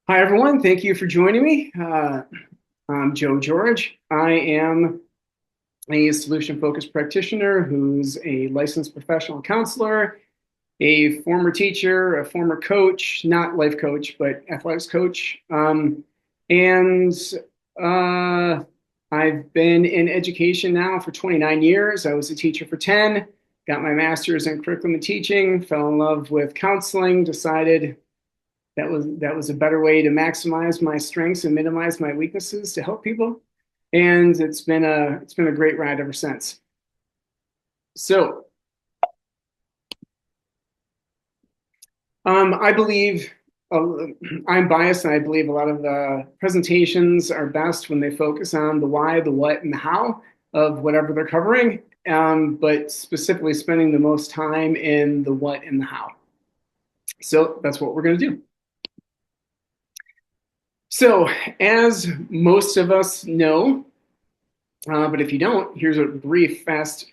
Hi, everyone. Thank you for joining me. I'm Joe George. I am a solution focused practitioner who's a licensed professional counselor, a former teacher, a former coach, not life coach, but athletics coach. And uh, I've been in education now for 29 years. I was a teacher for 10, got my master's in curriculum and teaching, fell in love with counseling, decided that was a better way to maximize my strengths and minimize my weaknesses to help people. And it's been a great ride ever since. So I believe I'm biased, and I believe a lot of the presentations are best when they focus on the why, the what, and the how of whatever they're covering, but specifically spending the most time in the what and the how. So that's what we're going to do. So, as most of us know, but if you don't, here's a brief, fast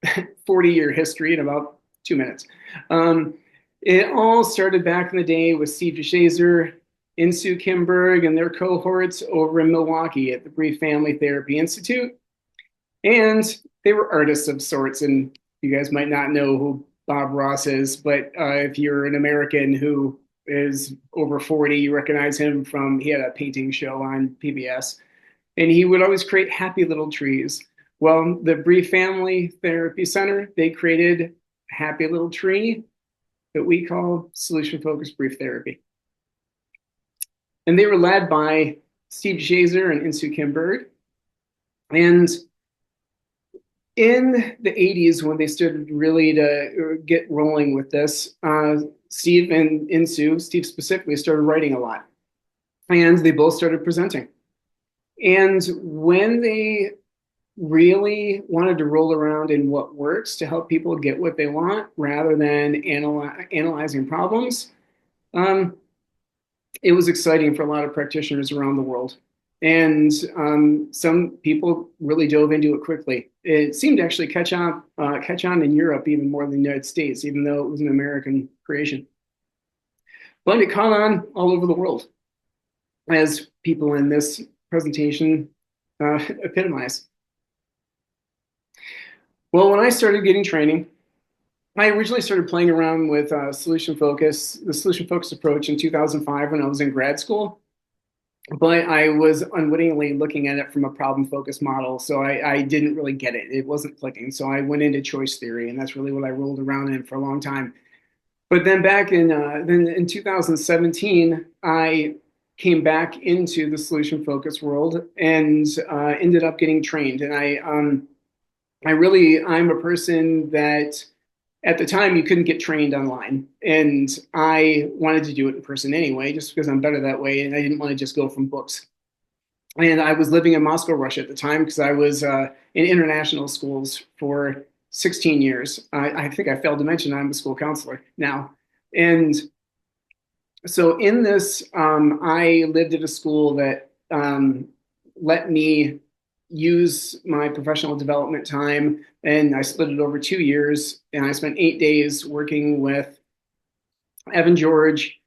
40-year history in about 2 minutes. Um, it all started back in the day with Steve DeShazer, Insoo Kimberg, and their cohorts over in Milwaukee at the Brief Family Therapy Institute. And they were artists of sorts. And you guys might not know who Bob Ross is, but if you're an American who is over 40, you recognize him from, he had a painting show on PBS, and he would always create happy little trees. Well, the Brief Family Therapy Center, they created a happy little tree that we call solution focused brief therapy. And they were led by Steve Shazer and Insoo Kimberg. And in the 80s, when they started really to get rolling with this, Steve and Insoo, Steve specifically, started writing a lot. And they both started presenting. And when they really wanted to roll around in what works to help people get what they want rather than analyzing problems, um, it was exciting for a lot of practitioners around the world. And some people really dove into it quickly. It seemed to actually catch on in Europe even more than the United States, even though it was an American creation. But it caught on all over the world, as people in this presentation epitomize. Well, when I started getting training, I originally started playing around with the solution focus approach in 2005 when I was in grad school. But I was unwittingly looking at it from a problem focused model. So I didn't really get it. It wasn't clicking. So I went into choice theory, and that's really what I rolled around in for a long time. But then in 2017, I came back into the solution focused world and ended up getting trained. And I'm a person that at the time you couldn't get trained online, and I wanted to do it in person anyway, just because I'm better that way, and I didn't want to just go from books. And I was living in Moscow, Russia at the time, because I was in international schools for 16 years. I think I failed to mention I'm a school counselor now. And so in this, I lived at a school that let me use my professional development time, and I split it over 2 years. And I spent 8 days working with Evan George,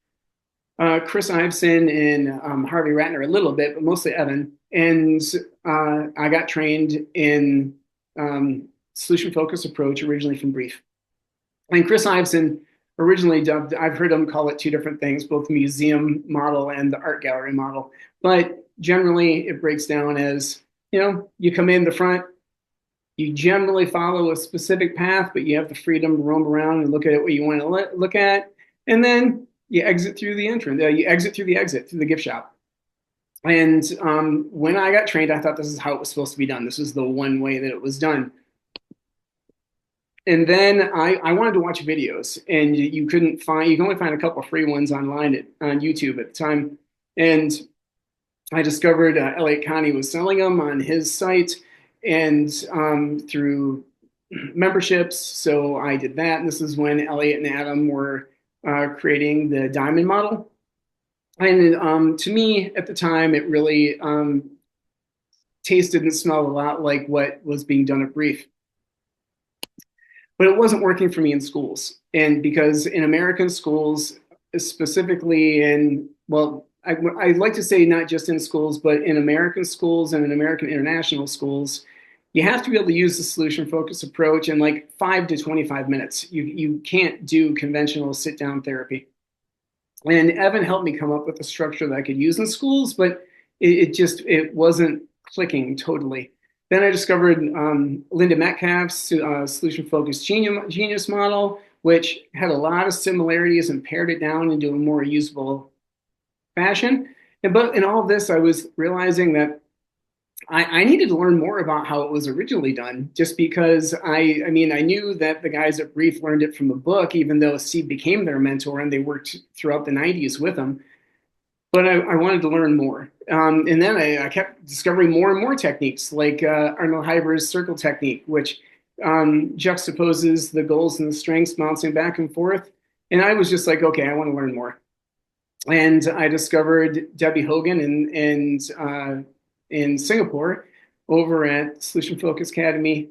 Chris Iveson, and Harvey Ratner a little bit, but mostly Evan. And I got trained in solution focused approach originally from Brief. And Chris Iveson originally dubbed, I've heard him call it two different things, both the museum model and the art gallery model. But generally, it breaks down as, you come in the front, you generally follow a specific path, but you have the freedom to roam around and look at what you want to look at. And then you exit through the entrance, you exit through the exit, through the gift shop. And when I got trained, I thought this is how it was supposed to be done. This was the one way that it was done. And then I wanted to watch videos, and you couldn't find, you can only find a couple of free ones online on YouTube at the time. And I discovered Elliott Connie was selling them on his site and through memberships. So I did that. And this is when Elliott and Adam were creating the diamond model. And to me at the time, it really tasted and smelled a lot like what was being done at Brief. But it wasn't working for me in schools. And because in American schools, specifically in well, I'd like to say not just in schools, but in American schools and in American international schools, you have to be able to use the solution focused approach in like 5 to 25 minutes. You can't do conventional sit down therapy. And Evan helped me come up with a structure that I could use in schools, but it wasn't clicking totally. Then I discovered Linda Metcalf's solution focused genius model, which had a lot of similarities and pared it down into a more usable fashion. But in all of this, I was realizing that I needed to learn more about how it was originally done, just because I mean, I knew that the guys at Brief learned it from a book, even though Steve became their mentor and they worked throughout the 90s with him. But I wanted to learn more. And then I kept discovering more and more techniques, like Arnold Heiber's circle technique, which juxtaposes the goals and the strengths bouncing back and forth. And I was just like, okay, I want to learn more. And I discovered Debbie Hogan in Singapore over at Solution Focus Academy.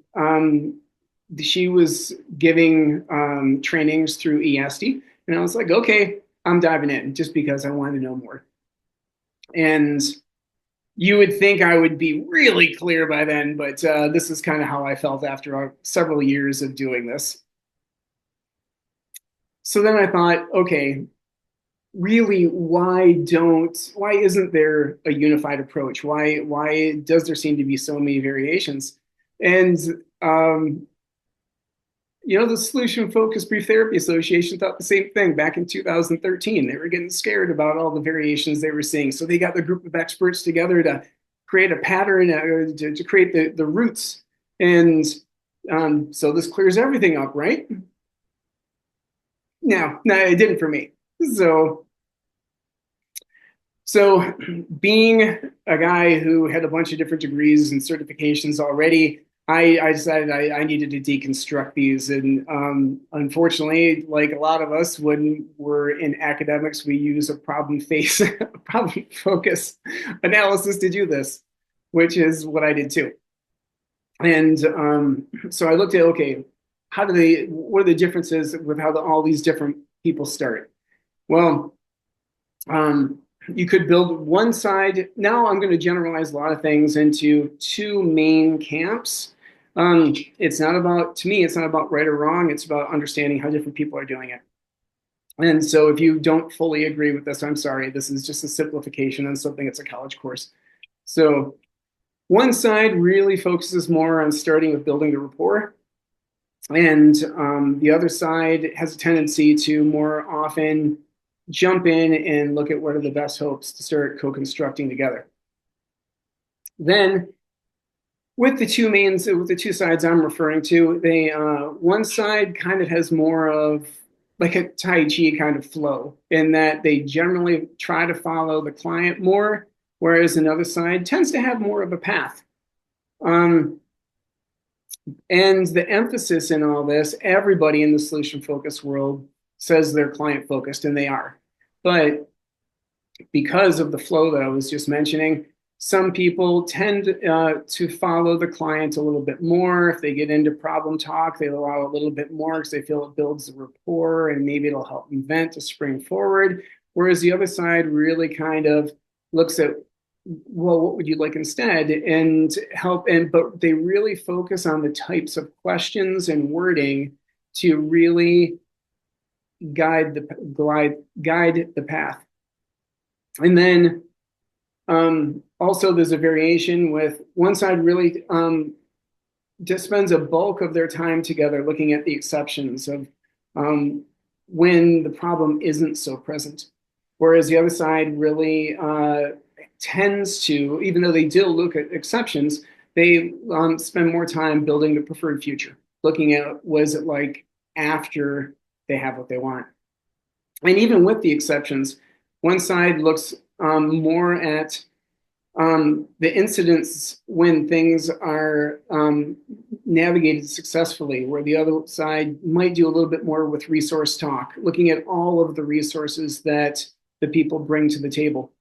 She was giving trainings through ESD, and I was like, okay, I'm diving in just because I wanted to know more. And you would think I would be really clear by then, but this is kind of how I felt after several years of doing this. So then I thought, okay, really, why isn't there a unified approach? Why does there seem to be so many variations? And the Solution Focused Brief Therapy Association thought the same thing back in 2013. They were getting scared about all the variations they were seeing. So they got the group of experts together to create a pattern, to create the roots. And so this clears everything up, right? No, it didn't for me. So being a guy who had a bunch of different degrees and certifications already, I decided I needed to deconstruct these. And unfortunately, like a lot of us, when we're in academics, we use a problem focus analysis to do this, which is what I did too. And so I looked at, okay, what are the differences with how all these different people start? Well, you could build one side. Now I'm going to generalize a lot of things into two main camps. It's not about, to me, it's not about right or wrong. It's about understanding how different people are doing it. And so if you don't fully agree with this, I'm sorry. This is just a simplification on something that's a college course. So one side really focuses more on starting with building the rapport. And the other side has a tendency to more often jump in and look at what are the best hopes to start co-constructing together. Then with the two sides I'm referring to, one side kind of has more of like a Tai Chi kind of flow in that they generally try to follow the client more, whereas another side tends to have more of a path. And the emphasis in all this, everybody in the solution focused world says they're client focused, and they are. But because of the flow that I was just mentioning, some people tend to follow the client a little bit more. If they get into problem talk, they allow a little bit more because they feel it builds the rapport and maybe it'll help them vent to spring forward. Whereas the other side really kind of looks at, well, what would you like instead? And but they really focus on the types of questions and wording to really guide the path. And then also there's a variation with one side really just spends a bulk of their time together looking at the exceptions of when the problem isn't so present. Whereas the other side really tends to, even though they do look at exceptions, they spend more time building the preferred future, looking at what is it like after they have what they want. And even with the exceptions, one side looks more at the incidents when things are navigated successfully, where the other side might do a little bit more with resource talk, looking at all of the resources that the people bring to the table.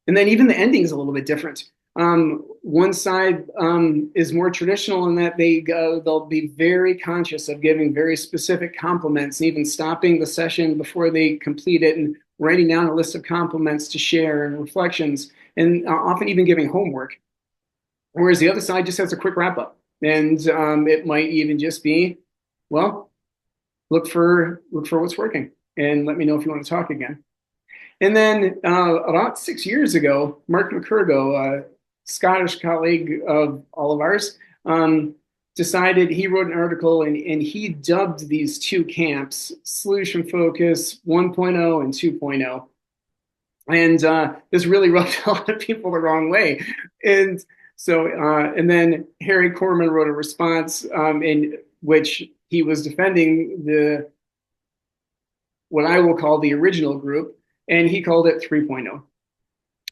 And then even the ending is a little bit different. One side is more traditional in that they'll be very conscious of giving very specific compliments and even stopping the session before they complete it and writing down a list of compliments to share and reflections, and often even giving homework. Whereas the other side just has a quick wrap up, and it might even just be, well, look for what's working, and let me know if you want to talk again. And then about 6 years ago, Mark McCurgo, a Scottish colleague of all of ours, decided he wrote an article and he dubbed these two camps Solution Focus 1.0 and 2.0. And this really rubbed a lot of people the wrong way. And so, and then Harry Corman wrote a response in which he was defending the what I will call the original group, and he called it 3.0.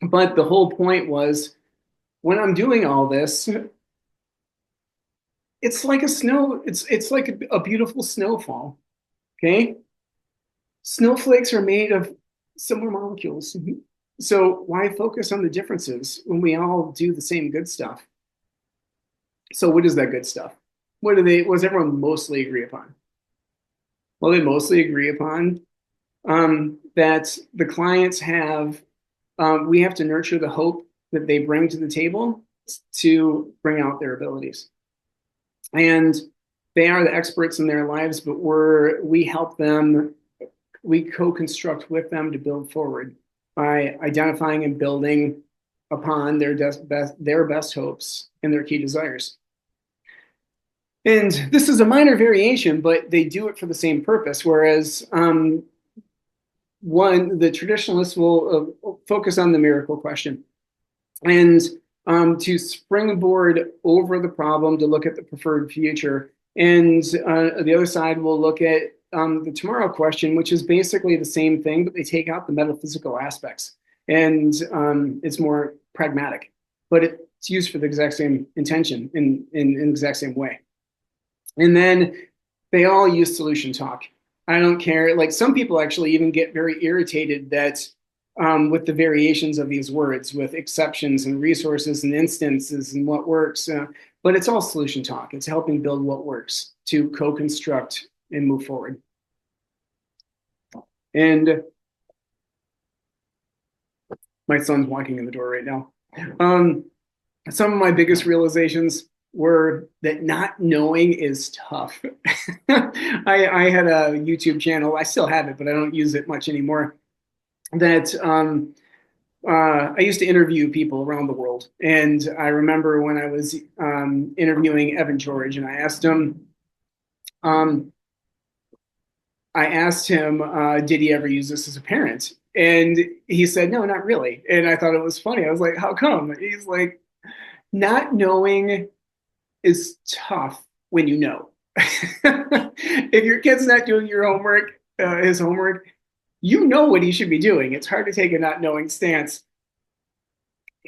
But the whole point was when I'm doing all this, it's like it's like a beautiful snowfall. Okay. Snowflakes are made of similar molecules. So why focus on the differences when we all do the same good stuff? So what is that good stuff? What does everyone mostly agree upon? Well, they mostly agree upon that the clients have, we have to nurture the hope that they bring to the table to bring out their abilities. And they are the experts in their lives, but we help them, we co-construct with them to build forward by identifying and building upon their best hopes and their key desires. And this is a minor variation, but they do it for the same purpose. Whereas the traditionalists will focus on the miracle question and to springboard over the problem to look at the preferred future. And the other side will look at the tomorrow question, which is basically the same thing, but they take out the metaphysical aspects. And it's more pragmatic, but it's used for the exact same intention in the exact same way. And then they all use solution talk. I don't care. Like some people actually even get very irritated that with the variations of these words, with exceptions and resources and instances and what works. But it's all solution talk. It's helping build what works to co-construct and move forward. And my son's walking in the door right now. Some of my biggest realizations were that not knowing is tough. I had a YouTube channel. I still have it, but I don't use it much anymore. That I used to interview people around the world. And I remember when I was interviewing Evan George, and I asked him, did he ever use this as a parent? And he said, no, not really. And I thought it was funny. I was like, how come? He's like, not knowing is tough when you know. If your kid's not doing your homework, his homework, you know what he should be doing. It's hard to take a not knowing stance.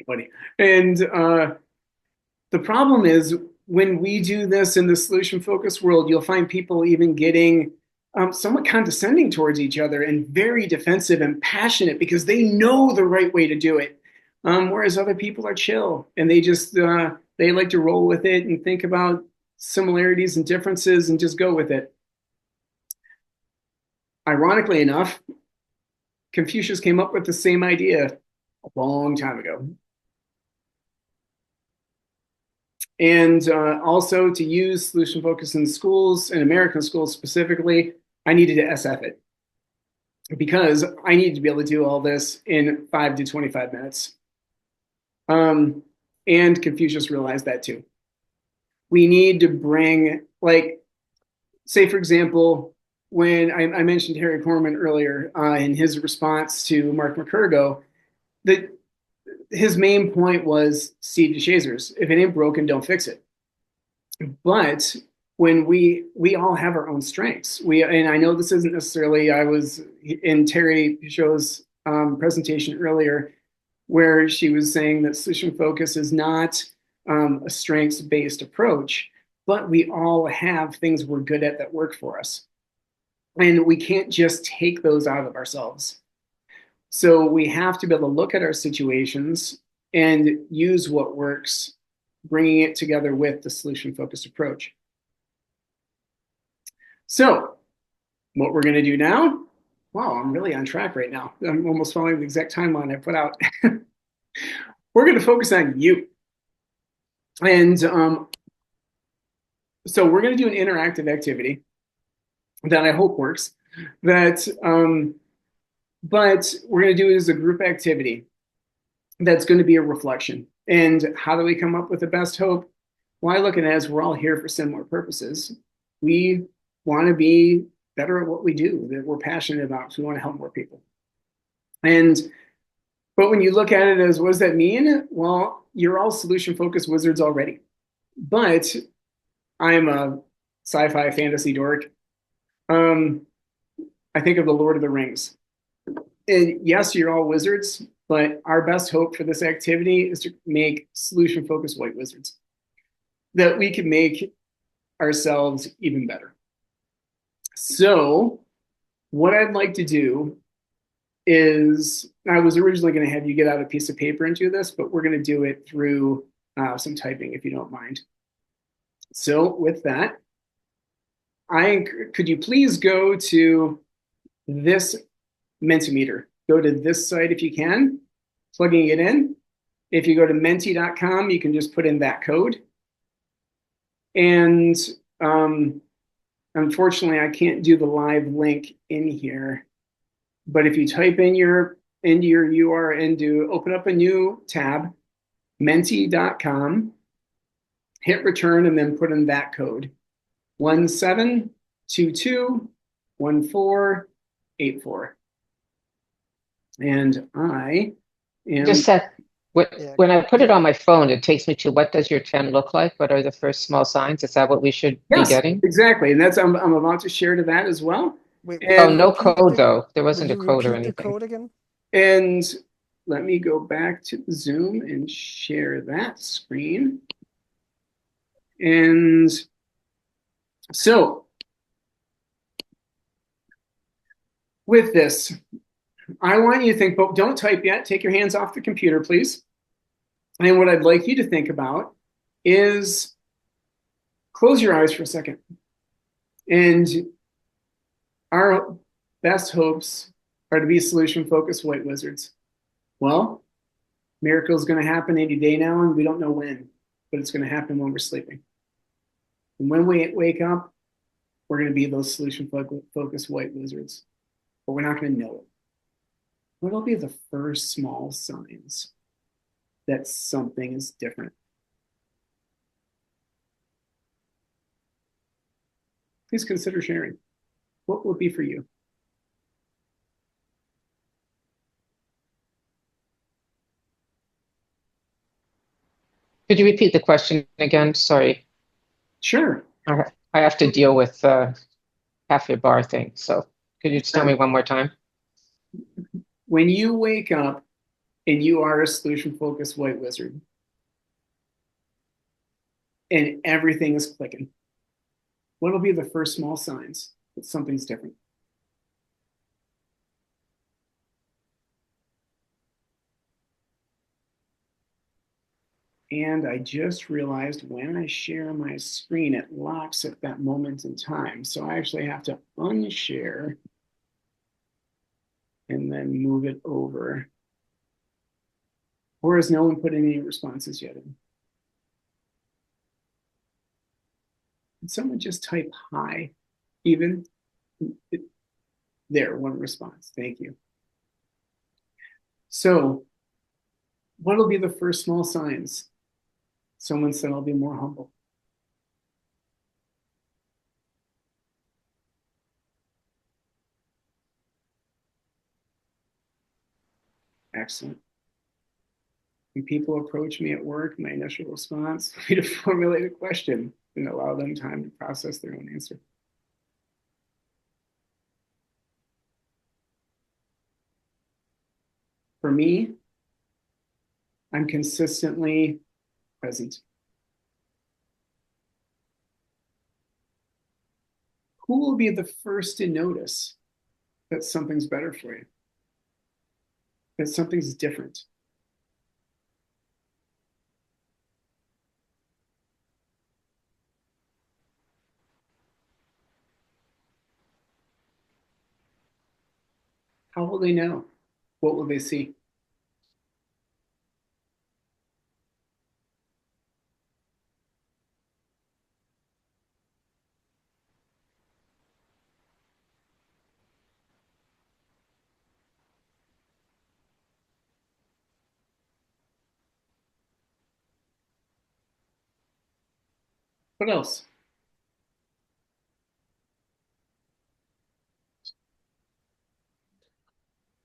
Funny. And the problem is when we do this in the solution focused world, you'll find people even getting somewhat condescending towards each other and very defensive and passionate because they know the right way to do it. Whereas other people are chill and they just they like to roll with it and think about similarities and differences and just go with it. Ironically enough, Confucius came up with the same idea a long time ago. And also to use solution focus in schools, in American schools specifically, I needed to SF it because I needed to be able to do all this in 5 to 25 minutes. And Confucius realized that too. We need to bring, like, say, for example, when I mentioned Harry Corman earlier in his response to Mark McCurgo, that his main point was Steve DeShazer's, if it ain't broken, don't fix it. But when we all have our own strengths, and I know this isn't necessarily, I was in Terry Show's presentation earlier, where she was saying that solution focus is not a strengths-based approach, but we all have things we're good at that work for us. And we can't just take those out of ourselves. So we have to be able to look at our situations and use what works, bringing it together with the solution-focused approach. So what we're going to do now, Wow, I'm really on track right now. I'm almost following the exact timeline I put out. We're going to focus on you. And so we're going to do an interactive activity that I hope works. That, but we're going to do it as a group activity that's going to be a reflection. And how do we come up with the best hope? Well, I look at it as we're all here for similar purposes. We want to be better at what we do, that we're passionate about. So we want to help more people. And but when you look at it as what does that mean? Well, you're all solution focused wizards already. But I'm a sci-fi fantasy dork. Um, I think of the Lord of the Rings. And yes, you're all wizards, but our best hope for this activity is to make solution focused white wizards. That we can make ourselves even better. So, what I'd like to do is I was originally going to have you get out a piece of paper and do this, but we're going to do it through some typing if you don't mind. So, with that, could you please go to this Mentimeter? Go to this site if you can, plugging it in. If you go to menti.com, you can just put in that code. And unfortunately, I can't do the live link in here. But if you type in into your URL, open up a new tab, menti.com, hit return, and then put in that code 17221484. And I am Just said, Yeah. when I put it on my phone, it takes me to what does your 10 look like? What are the first small signs? Is that what we should be yes, getting? exactly. And that's I'm about to share to that as well. Wait, Oh, will you And no repeat code the though. There will wasn't a you code or repeat the anything. code again? and let me go back to Zoom and share that screen. And so with this, I want you to think, but don't type yet. Take your hands off the computer, please. And what I'd like you to think about is close your eyes for a second. And our best hopes are to be solution focused white wizards. Well, miracle is going to happen any day now, and we don't know when, but it's going to happen when we're sleeping. And when we wake up, we're going to be those solution focused white wizards, but we're not going to know it. What'll be the first small signs that something is different? Please consider sharing. What will it be for you? Could you repeat the question again? Sorry. Sure. I have to deal with cafe bar thing. So could you just tell me one more time? When you wake up and you are a solution focused white wizard and everything is clicking, what'll be the first small signs that something's different? And I just realized when I share my screen, it locks at that moment in time. So I actually have to unshare and then move it over. Or has no one put any responses yet in? Can someone just type hi? Even there, one response. Thank you. So, what'll be the first small signs? Someone said, I'll be more humble. Excellent. When people approach me at work, my initial response will be to formulate a question and allow them time to process their own answer. For me, I'm consistently present. Who will be the first to notice that something's better for you? That something's different? How will they know? What will they see? What else?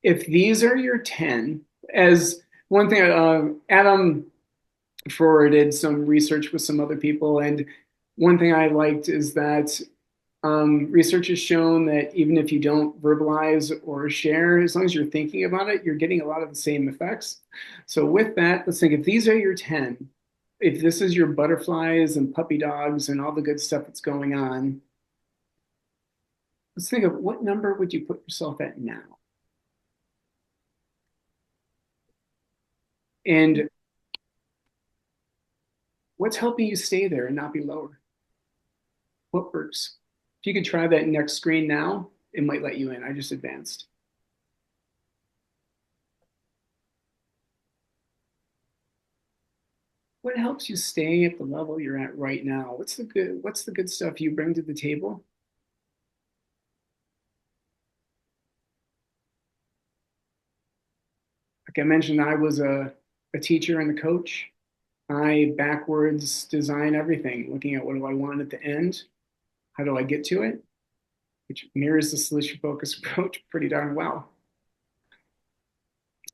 If these are your 10, as one thing, Adam forwarded some research with some other people, and one thing I liked is that research has shown that even if you don't verbalize or share, as long as you're thinking about it, you're getting a lot of the same effects. So, with that, let's think if these are your 10, if this is your butterflies and puppy dogs and all the good stuff that's going on, let's think of what number would you put yourself at now? And what's helping you stay there and not be lower? What works? If you could try that next screen now, it might let you in. I just advanced. What helps you stay at the level you're at right now? What's the good stuff you bring to the table? Like I mentioned, I was a teacher and a coach. I backwards design everything, looking at what do I want at the end? How do I get to it? Which mirrors the solution focused approach pretty darn well.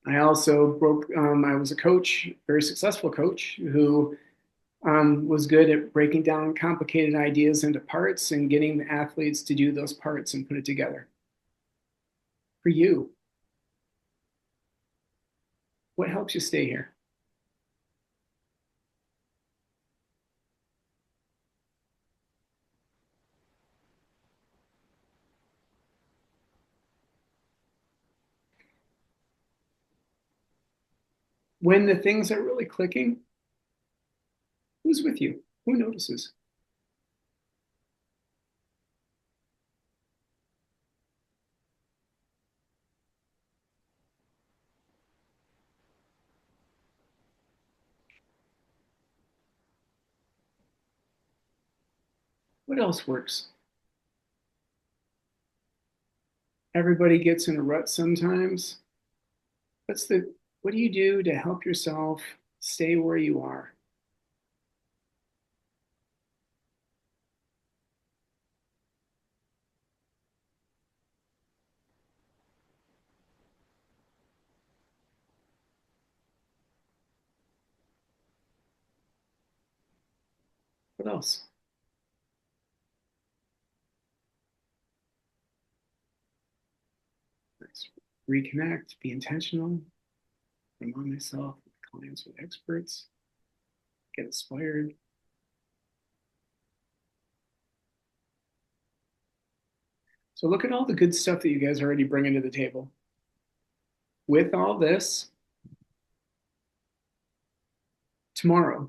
I also I was a coach, very successful coach, who was good at breaking down complicated ideas into parts and getting the athletes to do those parts and put it together. For you, what helps you stay here? When the things are really clicking, who's with you? Who notices? What else works? Everybody gets in a rut sometimes. What do you do to help yourself stay where you are? What else? Let's reconnect, be intentional, remind myself with clients with experts, get inspired. So look at all the good stuff that you guys are already bringing to the table. With all this, tomorrow,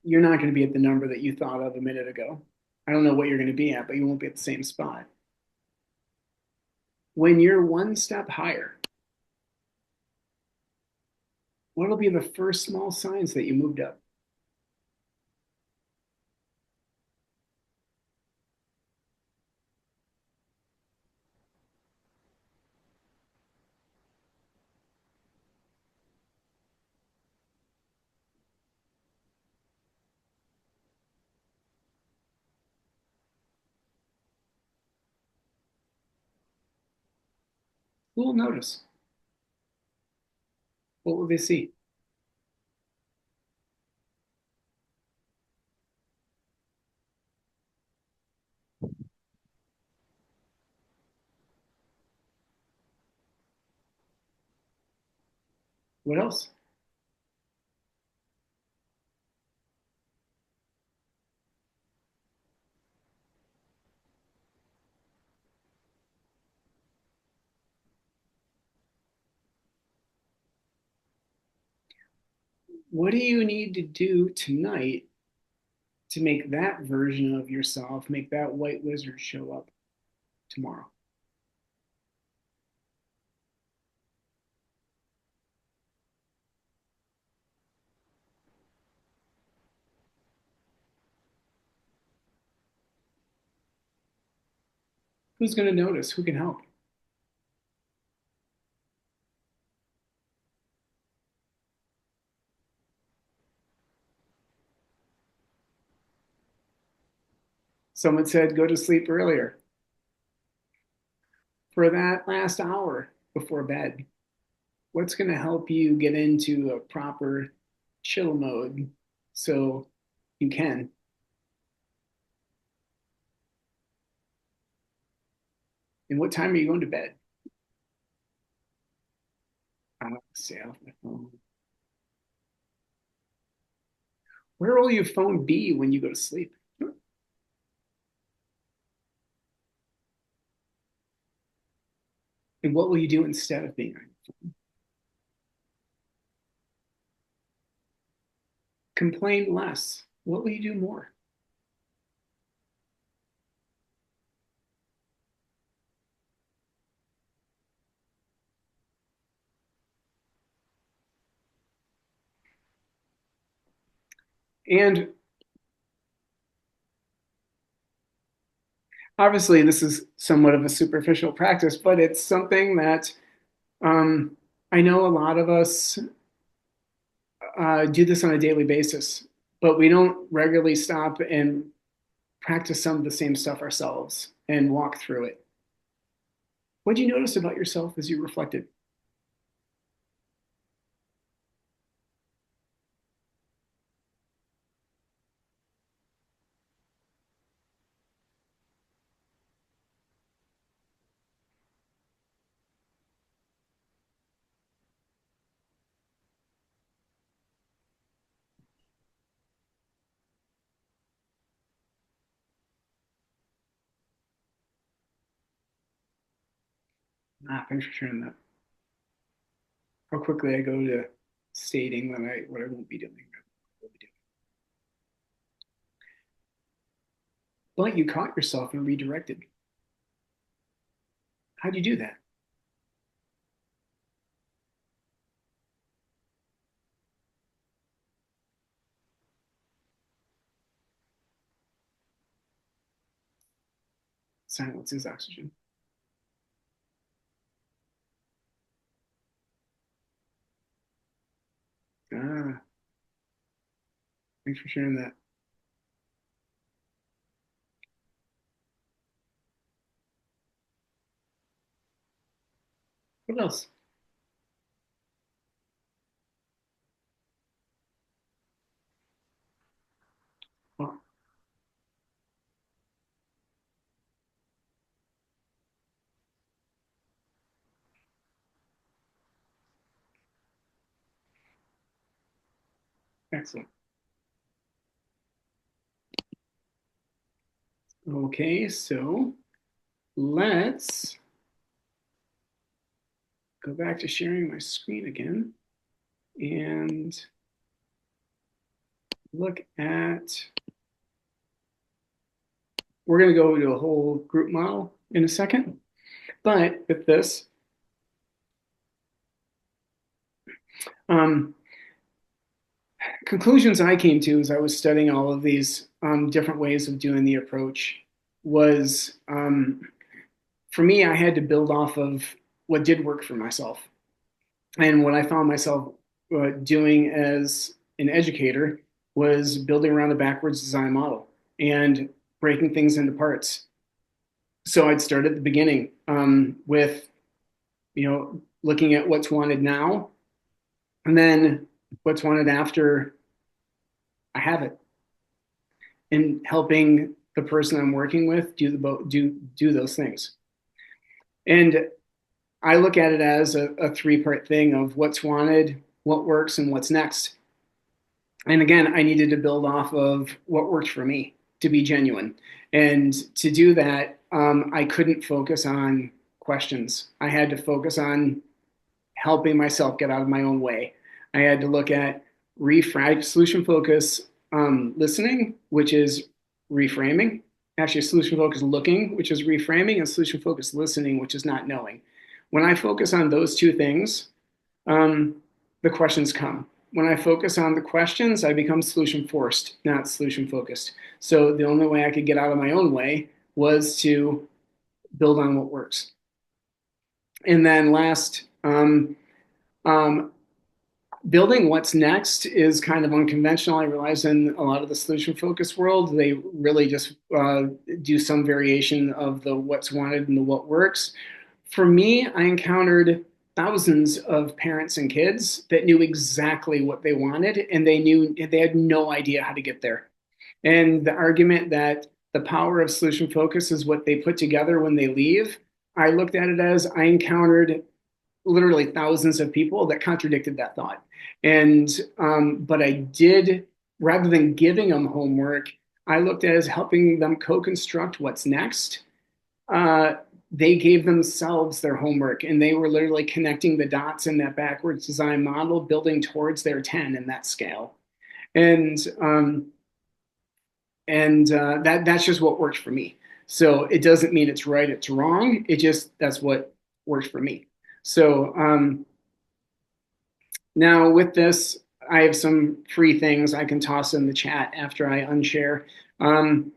you're not going to be at the number that you thought of a minute ago. I don't know what you're going to be at, but you won't be at the same spot. When you're one step higher, what'll be the first small signs that you moved up? Who will notice? What will they see? What else? What do you need to do tonight to make that version of yourself, make that white wizard show up tomorrow? Who's going to notice? Who can help? Someone said go to sleep earlier for that last hour before bed. What's going to help you get into a proper chill mode so you can? And what time are you going to bed? I'm going to stay off my phone. Where will your phone be when you go to sleep? And what will you do instead of being on your phone? Complain less. What will you do more? And obviously, this is somewhat of a superficial practice, but it's something that um, I know a lot of us do this on a daily basis, but we don't regularly stop and practice some of the same stuff ourselves and walk through it. What do you notice about yourself as you reflected? Thanks for sharing that. How quickly I go to stating what I won't be doing. But you caught yourself and redirected. How'd you do that? Silence is oxygen. Ah, thanks for sharing that. What else? Oh, excellent. Okay, so let's go back to sharing my screen again and look at, we're going to go to a whole group model in a second. But with this, um, conclusions I came to as I was studying all of these different ways of doing the approach was for me, I had to build off of what did work for myself. And what I found myself doing as an educator was building around a backwards design model and breaking things into parts. So I'd start at the beginning with, looking at what's wanted now and then what's wanted after I have it and helping the person I'm working with do those things. And I look at it as a three-part thing of what's wanted, what works, and what's next. And again, I needed to build off of what worked for me to be genuine. And to do that, I couldn't focus on questions. I had to focus on helping myself get out of my own way. I had to look at solution focus listening, which is reframing. Actually, solution focus looking, which is reframing, and solution focus listening, which is not knowing. When I focus on those two things, um, the questions come. When I focus on the questions, I become solution forced, not solution focused. So the only way I could get out of my own way was to build on what works. And then last, um, building what's next is kind of unconventional. I realize in a lot of the solution focused world, they really just do some variation of the what's wanted and the what works. For me, I encountered thousands of parents and kids that knew exactly what they wanted, and they had no idea how to get there. And the argument that the power of solution focus is what they put together when they leave, I looked at it as I encountered literally thousands of people that contradicted that thought. And but I did, rather than giving them homework, I looked at it as helping them co-construct what's next. Uh, they gave themselves their homework, and they were literally connecting the dots in that backwards design model, building towards their 10 in that scale. And that's just what works for me. So it doesn't mean it's right, it's wrong. It just that's what works for me. So now with this, I have some free things I can toss in the chat after I unshare. Um,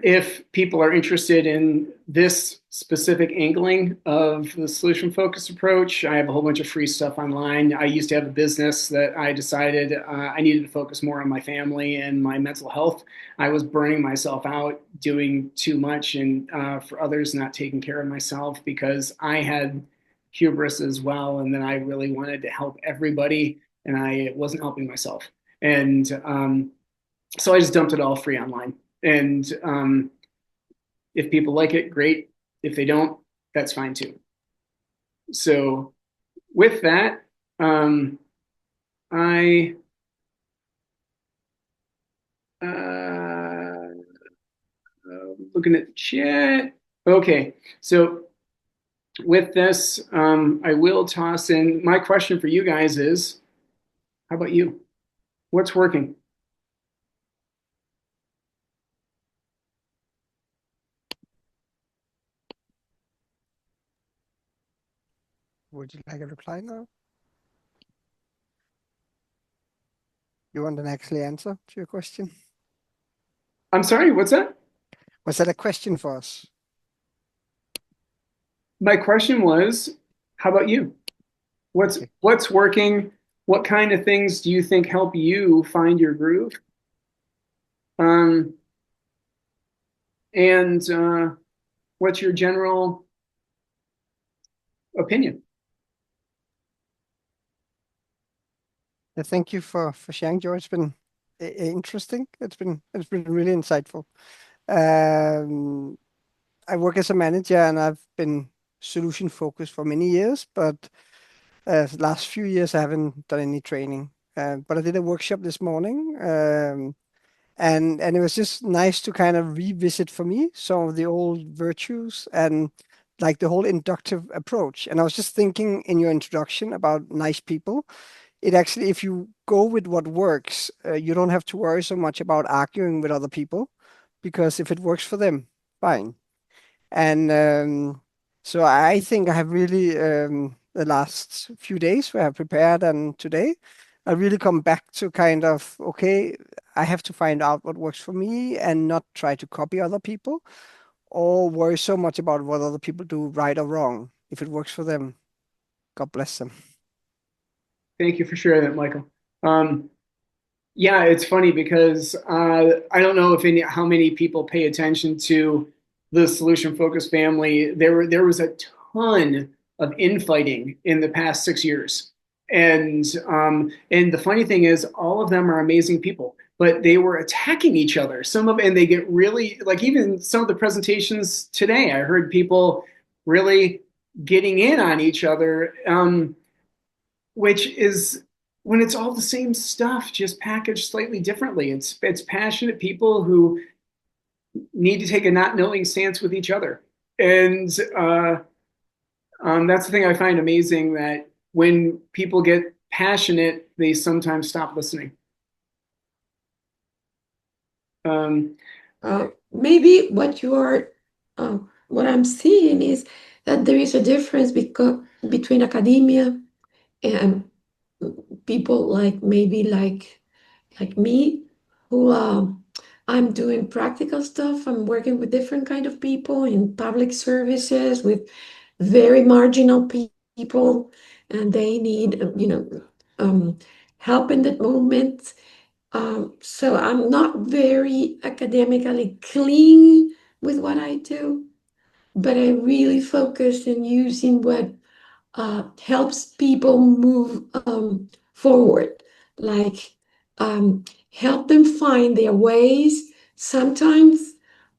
if people are interested in this specific angling of the solution focused approach, I have a whole bunch of free stuff online. I used to have a business that I decided I needed to focus more on my family and my mental health. I was burning myself out doing too much and for others not taking care of myself because I had hubris as well. And then I really wanted to help everybody and I wasn't helping myself. And so I just dumped it all free online. And if people like it, great. If they don't, that's fine too. So with that, I looking at the chat. Okay, so with this, I will toss in my question for you guys is, how about you? What's working? Would you like a reply now? You want an actual answer to your question? I'm sorry, what's that? Was that a question for us? My question was, how about you? Okay. What's working? What kind of things do you think help you find your groove? Um, and what's your general opinion? Thank you for sharing, George. It's been interesting. It's been really insightful. I work as a manager and I've been solution focused for many years, but the last few years I haven't done any training. But I did a workshop this morning, and it was just nice to kind of revisit for me some of the old virtues and like the whole inductive approach. And I was just thinking in your introduction about nice people. It actually, if you go with what works, you don't have to worry so much about arguing with other people because if it works for them, fine. And so I think I have really, the last few days where I've prepared and today, I really come back to kind of, okay, I have to find out what works for me and not try to copy other people or worry so much about what other people do right or wrong. If it works for them, God bless them. Thank you for sharing that, Michael. Um, yeah, it's funny because I don't know if how many people pay attention to the solution focused family. There was a ton of infighting in the past 6 years, and the funny thing is, all of them are amazing people, but they were attacking each other. And they get really like even some of the presentations today. I heard people really getting in on each other. Which is when it's all the same stuff, just packaged slightly differently. It's passionate people who need to take a not knowing stance with each other, and that's the thing I find amazing that when people get passionate, they sometimes stop listening. Um, Maybe what I'm seeing is that there is a difference between academia and people like maybe like me who I'm doing practical stuff. I'm working with different kind of people in public services with very marginal people, and they need, help in that moment. So I'm not very academically clean with what I do, but I really focus in using what helps people move forward, like help them find their ways. Sometimes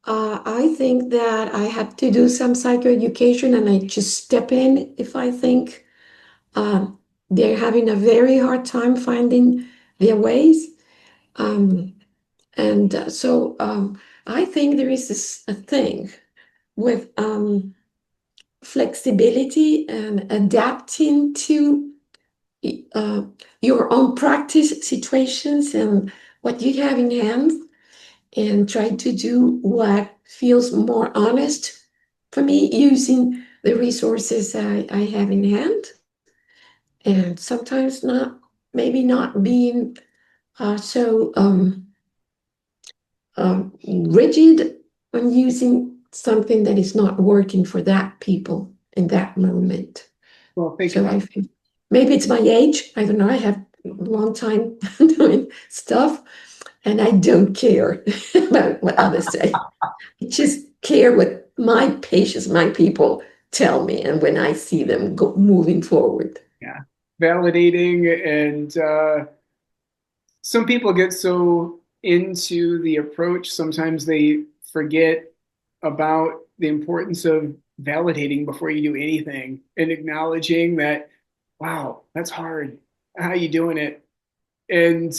I think that I have to do some psychoeducation and I just step in if I think they're having a very hard time finding their ways. Um, and I think there is this a thing with flexibility and adapting to uh, your own practice situations and what you have in hand, and try to do what feels more honest for me using the resources I have in hand, and sometimes not, maybe not being so rigid on using something that is not working for that people in that moment. Well, thank So you. I feel maybe it's my age. I don't know. I have a long time doing stuff, and I don't care about what others say. I just care what my patients, my people tell me, and when I see them moving forward. Yeah, validating. And some people get so into the approach, sometimes they forget about the importance of validating before you do anything and acknowledging that, wow, that's hard. How you doing it? And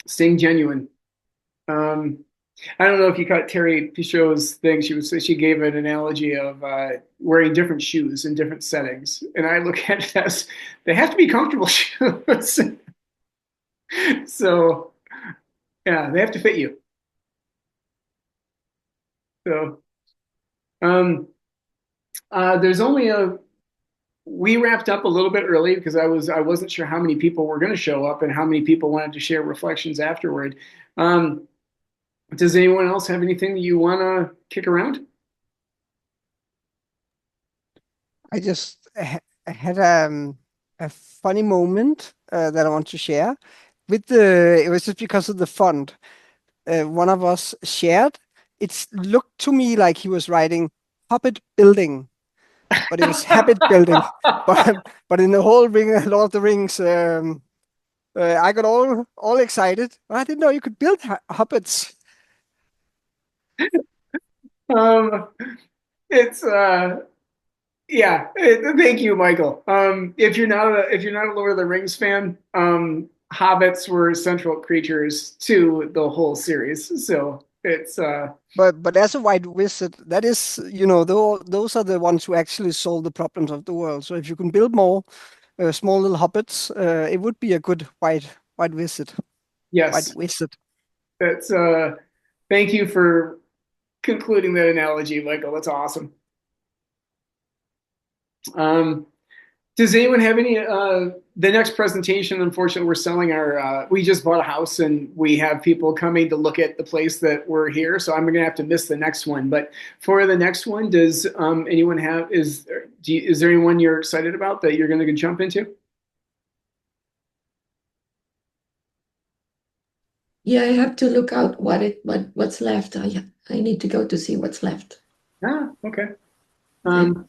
staying genuine. Um, I don't know if you caught Terry Pichot's thing. She gave an analogy of wearing different shoes in different settings, and I look at it as they have to be comfortable shoes. So yeah, they have to fit you. So um, there's only a we wrapped up a little bit early because I wasn't sure how many people were going to show up and how many people wanted to share reflections afterward. Um, does anyone else have anything that you want to kick around? I just had a funny moment that I want to share with the. It was just because of the font. One of us shared. It looked to me like he was writing Hobbit building, but it was habit building. But in the whole ring, Lord of the Rings, I got all excited. I didn't know you could build hobbits. Um, it's yeah. Thank you, Michael. If you're not a Lord of the Rings fan, hobbits were central creatures to the whole series. So it's But as a white wizard, that is, those are the ones who actually solve the problems of the world. So if you can build more small little hobbits, it would be a good white wizard. White yes. wizard. That's thank you for concluding that analogy, Michael. That's awesome. Um, does anyone have any the next presentation, unfortunately, we're selling our we just bought a house and we have people coming to look at the place that we're here, so I'm gonna have to miss the next one. But for the next one, does anyone have is there anyone you're excited about that you're gonna jump into? Yeah, I have to look out what's left. I need to go to see what's left. Ah, okay. Okay.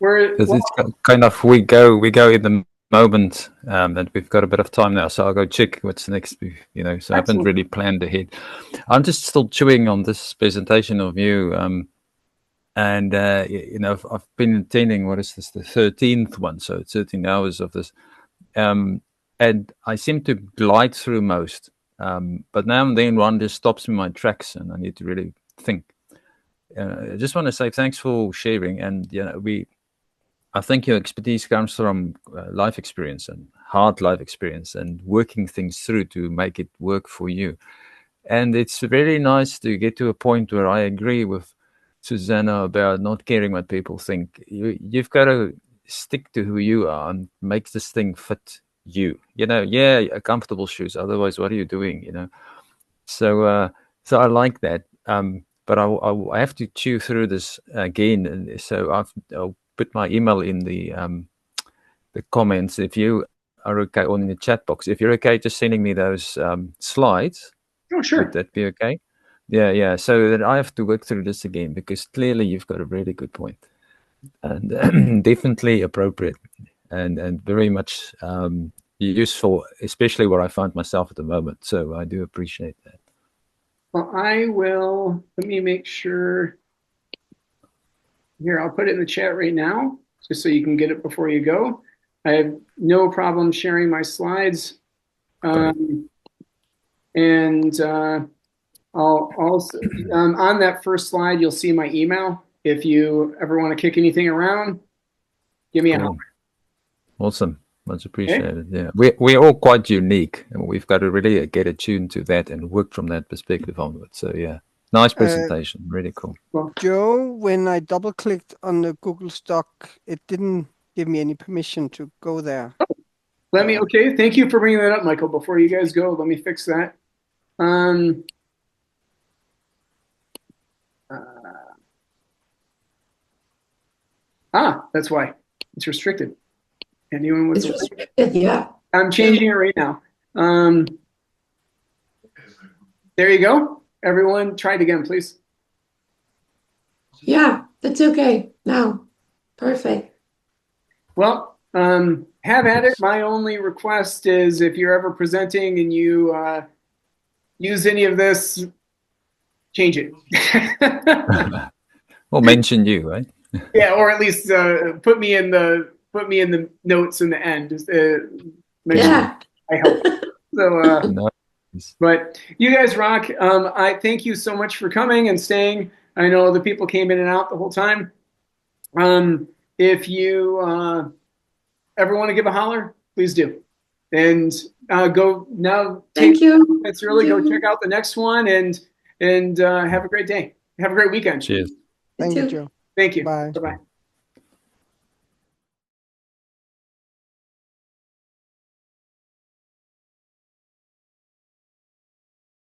We're Because well, it's kind of we go in the moment, and we've got a bit of time now, so I'll go check what's next. So I haven't excellent. really planned ahead. I'm just still chewing on this presentation of you, and I've been attending, what is this, the 13th one, so it's 13 hours of this, and I seem to glide through most, but now and then one just stops me in my tracks, and I need to really think. I just want to say thanks for sharing, and I think your expertise comes from life experience and hard life experience and working things through to make it work for you. And it's very nice to get to a point where I agree with Susanna about not caring what people think. You've got to stick to who you are and make this thing fit you. Yeah, comfortable shoes. Otherwise, what are you doing? So I like that. But I have to chew through this again, and so I'll put my email in the comments if you are okay, or in the chat box. If you're okay, just sending me those slides. Oh, sure. Would that be okay? Yeah. So that I have to work through this again, because clearly you've got a really good point, and definitely appropriate, and very much useful, especially where I find myself at the moment. So I do appreciate that. Well, let me make sure. Here, I'll put it in the chat right now, just so you can get it before you go. I have no problem sharing my slides. And I'll also, on that first slide, you'll see my email. If you ever want to kick anything around, give me a holler. Awesome. Much appreciated. Okay. Yeah, we're all quite unique, and we've got to really get attuned to that and work from that perspective onwards. So yeah, nice presentation. Really cool. Well, Joe, when I double clicked on the Google Doc, it didn't give me any permission to go there. Okay, thank you for bringing that up, Michael. Before you guys go, let me fix that. That's why it's restricted. Anyone with restricted, yeah. I'm changing it right now. There you go. Everyone, try it again, please. Yeah, that's okay. Now, perfect. Well, have at it. My only request is if you're ever presenting and you use any of this, change it. Or mention you, right? Yeah, or at least put me in the notes in the end. Yeah, I hope. So, Nice. But you guys rock. I thank you so much for coming and staying. I know the people came in and out the whole time. If you ever want to give a holler, please do. And go now. Thank you. It's really go check out the next one and have a great day. Have a great weekend. Cheers. Thank you, Joe. Thank you. Bye. Bye-bye.